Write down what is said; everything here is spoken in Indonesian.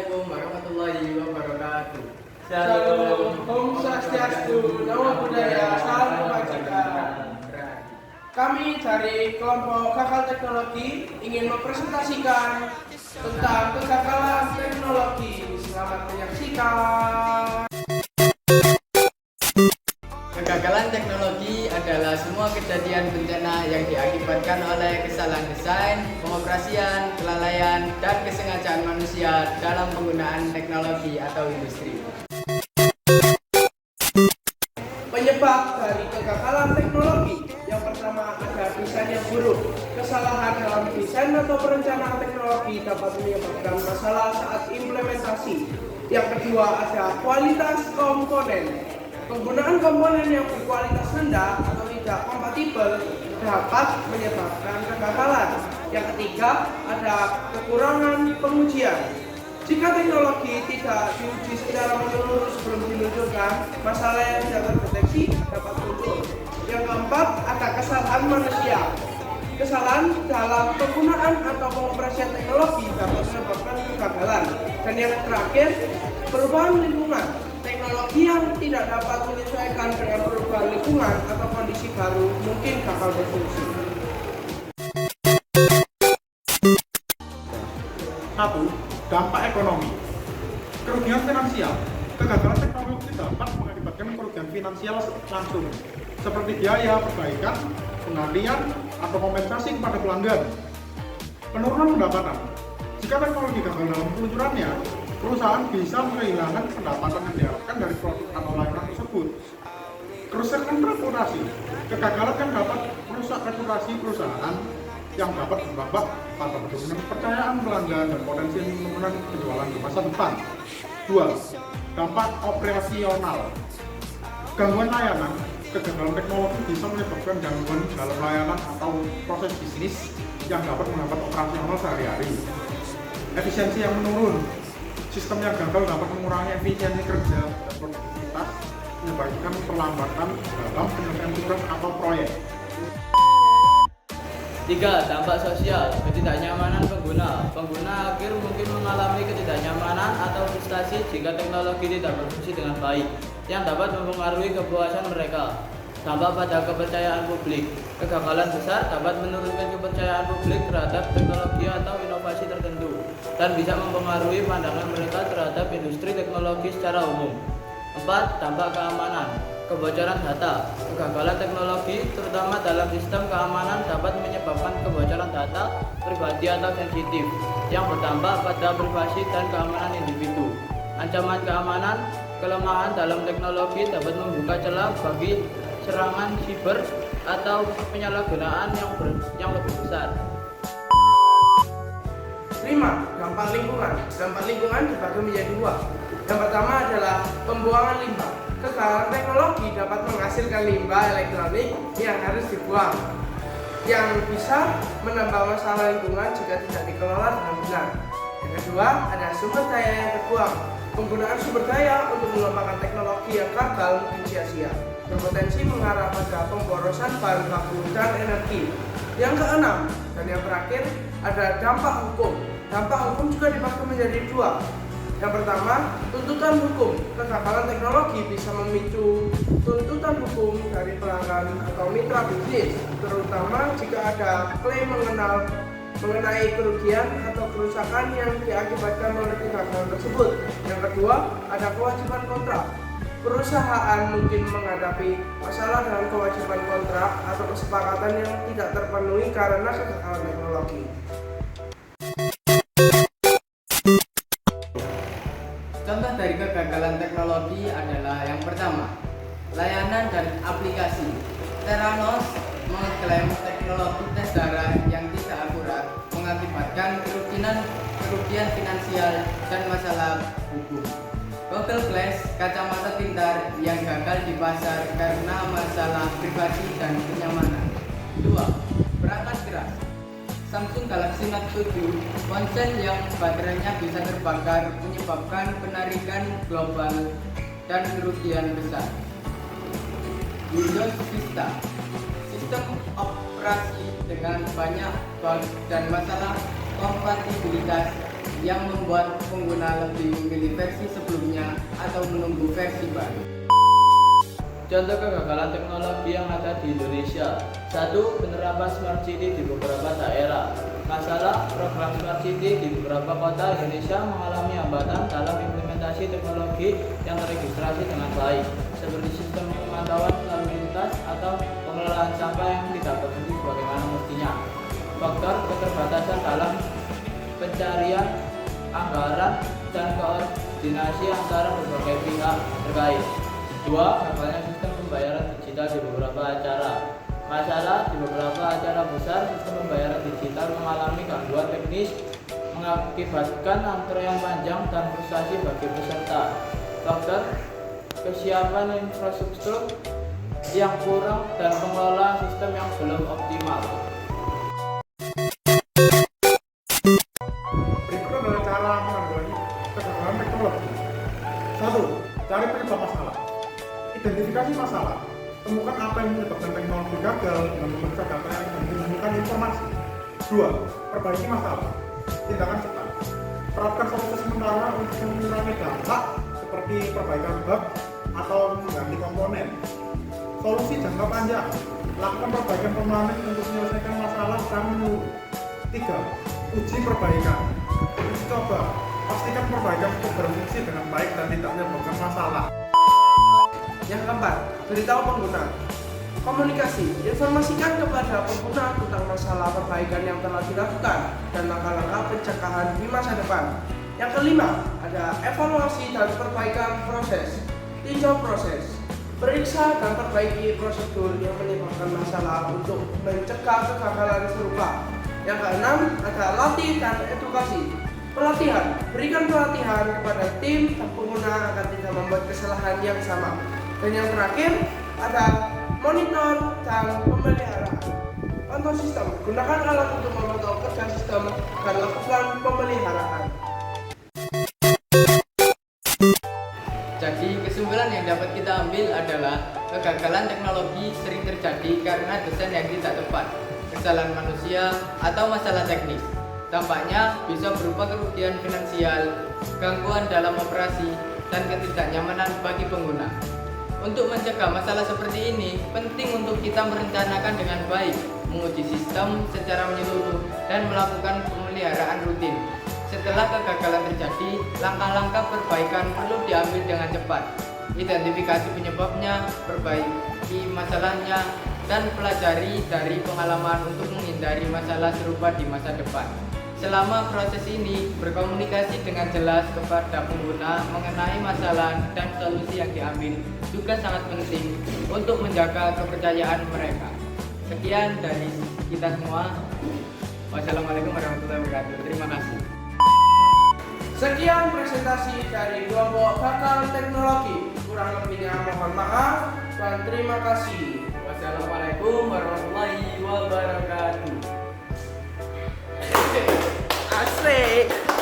Assalamualaikum warahmatullahi wabarakatuh. Shalom, Om Swastiastu, Namo Buddhaya, Salam Kebajikan. Kami dari kelompok Kakal Teknologi ingin mempresentasikan tentang kegagalan teknologi. Selamat menyaksikan. Kegagalan teknologi adalah semua kejadian bencana yang diakibatkan oleh kesalahan desain, pengoperasian, kelalaian, dan kesengajaan manusia dalam penggunaan teknologi atau industri. Penyebab dari kegagalan teknologi yang pertama ada desain yang buruk. Kesalahan dalam desain atau perencanaan teknologi dapat menyebabkan masalah saat implementasi. Yang kedua ada kualitas komponen. Penggunaan komponen yang berkualitas rendah atau tidak kompatibel dapat menyebabkan kegagalan. Yang ketiga ada kekurangan pengujian. Jika teknologi tidak diuji secara menyeluruh sebelum diluncurkan, masalah yang tidak terdeteksi dapat muncul. Yang keempat ada kesalahan manusia. Kesalahan dalam penggunaan atau pengoperasian teknologi dapat menyebabkan kegagalan. Dan yang terakhir, perubahan lingkungan. Teknologi yang tidak dapat menyesuaikan dengan perubahan lingkungan atau kondisi baru mungkin gagal berfungsi. 1. Dampak ekonomi. Kerugian finansial. Kegagalan teknologi dapat mengakibatkan kerugian finansial langsung, seperti biaya perbaikan, penggantian, atau kompensasi kepada pelanggan. Penurunan pendapatan. Jika teknologi gagal dalam peluncurannya, perusahaan bisa kehilangan pendapatan yang diharapkan dari produk atau layanan tersebut. Kerusakan reputasi. Kegagalan yang dapat merusak reputasi perusahaan yang dapat berdampak pada penurunan kepercayaan pelanggan dan potensi penurunan penjualan di masa depan. 2. Dampak operasional. Gangguan layanan. Kegagalan teknologi bisa menyebabkan gangguan dalam layanan atau proses bisnis yang dapat menghambat operasional sehari-hari. Efisiensi yang menurun. Sistem yang gagal dapat mengurangi efisiensi kerja dan produktivitas, menyebabkan perlambatan dalam penyelesaian tugas atau proyek. 3. Dampak sosial. Ketidaknyamanan pengguna. Pengguna akhir mungkin mengalami ketidaknyamanan atau frustasi jika teknologi tidak berfungsi dengan baik, yang dapat mempengaruhi kepuasan mereka. Dampak pada kepercayaan publik. Kegagalan besar dapat menurunkan kepercayaan publik terhadap teknologi atau inovasi tertentu dan bisa mempengaruhi pandangan mereka terhadap industri teknologi secara umum. 4. Dampak keamanan. Kebocoran data. Kegagalan teknologi, terutama dalam sistem keamanan, dapat menyebabkan kebocoran data pribadi atau sensitif yang berdampak pada privasi dan keamanan individu. Ancaman keamanan. Kelemahan dalam teknologi dapat membuka celah bagi serangan siber atau penyalahgunaan yang lebih besar. 5. Dampak lingkungan. Dampak lingkungan dibagi menjadi dua. Yang pertama adalah pembuangan limbah. Kegagalan teknologi dapat menghasilkan limbah elektronik yang harus dibuang, yang bisa menambah masalah lingkungan jika tidak dikelola dengan benar. Yang kedua, ada sumber daya yang terbuang. Penggunaan sumber daya untuk mengembangkan teknologi yang gagal mungkin sia-sia, berpotensi mengarah pada pemborosan bahan baku dan energi. Yang keenam dan yang terakhir ada dampak hukum. Dampak hukum juga dibagi menjadi dua. Yang pertama, tuntutan hukum. Kegagalan teknologi bisa memicu tuntutan hukum dari pelanggan atau mitra bisnis, terutama jika ada klaim mengenai kerugian atau kerusakan yang diakibatkan oleh kegagalan tersebut. Yang kedua, ada kewajiban kontrak. Perusahaan mungkin menghadapi masalah dengan kewajiban kontrak atau kesepakatan yang tidak terpenuhi karena kegagalan teknologi. Contoh dari kegagalan teknologi adalah yang pertama, layanan dan aplikasi. Theranos mengklaim teknologi tes darah yang tidak akurat mengakibatkan kerugian finansial dan masalah hukum. Google Glass, kacamata pintar yang gagal di pasar karena masalah privasi dan kenyamanan. 2. Perangkat keras. Samsung Galaxy Note 7, ponsel yang baterainya bisa terbakar menyebabkan penarikan global dan kerugian besar. Windows Vista, sistem operasi dengan banyak bug dan masalah kompatibilitas yang membuat pengguna lebih memilih versi sebelumnya atau menunggu versi baru. Contoh kegagalan teknologi yang ada di Indonesia. 1. Penerapan Smart City di beberapa daerah. Masalah program Smart City di beberapa kota Indonesia mengalami hambatan dalam implementasi teknologi yang teregistrasi dengan baik, seperti sistem pemantauan lalu lintas atau pengelolaan sampah yang tidak berfungsi sebagaimana mestinya. Faktor keterbatasan dalam pencarian anggaran dan koordinasi antara berbagai pihak terkait. 2. Gagalnya sistem pembayaran digital di beberapa acara. Masalah di beberapa acara besar, sistem pembayaran digital mengalami gangguan teknis, mengakibatkan antrean panjang dan frustasi bagi peserta. Faktor kesiapan infrastruktur yang kurang dan pengelolaan sistem yang belum optimal. Berikut adalah cara menanggulangi kegagalan teknologi. 1. Cari penyebab masalah. Identifikasi masalah. Temukan apa yang menyebabkan teknologi gagal dan memeriksa data yang menemukan informasi. 2. Perbaiki masalah. Tindakan cepat. Terapkan solusi sementara untuk mengurangi dampak seperti perbaikan bug atau mengganti komponen. Solusi jangka panjang. Lakukan perbaikan permanen untuk menyelesaikan masalah secara menyeluruh. 3. Uji perbaikan. Uji coba. Pastikan perbaikan itu berfungsi dengan baik dan tidak menyebabkan masalah. Yang keempat, beritahu pengguna. Komunikasi, informasikan kepada pengguna tentang masalah perbaikan yang telah dilakukan dan langkah-langkah pencegahan di masa depan. Yang kelima, ada evaluasi dan perbaikan proses. Tinjau proses, periksa dan perbaiki prosedur yang menyebabkan masalah untuk mencegah kegagalan serupa. Yang keenam, ada latih dan edukasi. Pelatihan, berikan pelatihan kepada tim dan pengguna agar tidak membuat kesalahan yang sama. Dan yang terakhir, ada monitor dan pemeliharaan. Pantau sistem, gunakan alat untuk memantau kerja sistem dan lakukan pemeliharaan. Jadi kesimpulan yang dapat kita ambil adalah kegagalan teknologi sering terjadi karena desain yang tidak tepat, kesalahan manusia, atau masalah teknis. Dampaknya bisa berupa kerugian finansial, gangguan dalam operasi, dan ketidaknyamanan bagi pengguna. Untuk mencegah masalah seperti ini, penting untuk kita merencanakan dengan baik, menguji sistem secara menyeluruh, dan melakukan pemeliharaan rutin. Setelah kegagalan terjadi, langkah-langkah perbaikan perlu diambil dengan cepat. Identifikasi penyebabnya, perbaiki masalahnya, dan pelajari dari pengalaman untuk menghindari masalah serupa di masa depan. Selama proses ini, berkomunikasi dengan jelas kepada pengguna mengenai masalah dan solusi yang diambil juga sangat penting untuk menjaga kepercayaan mereka. Sekian dari kita semua. Wassalamualaikum warahmatullahi wabarakatuh. Terima kasih. Sekian presentasi dari kelompok gagal teknologi. Kurang lebihnya mohon maaf dan terima kasih. Wassalamualaikum warahmatullahi wabarakatuh. Asik.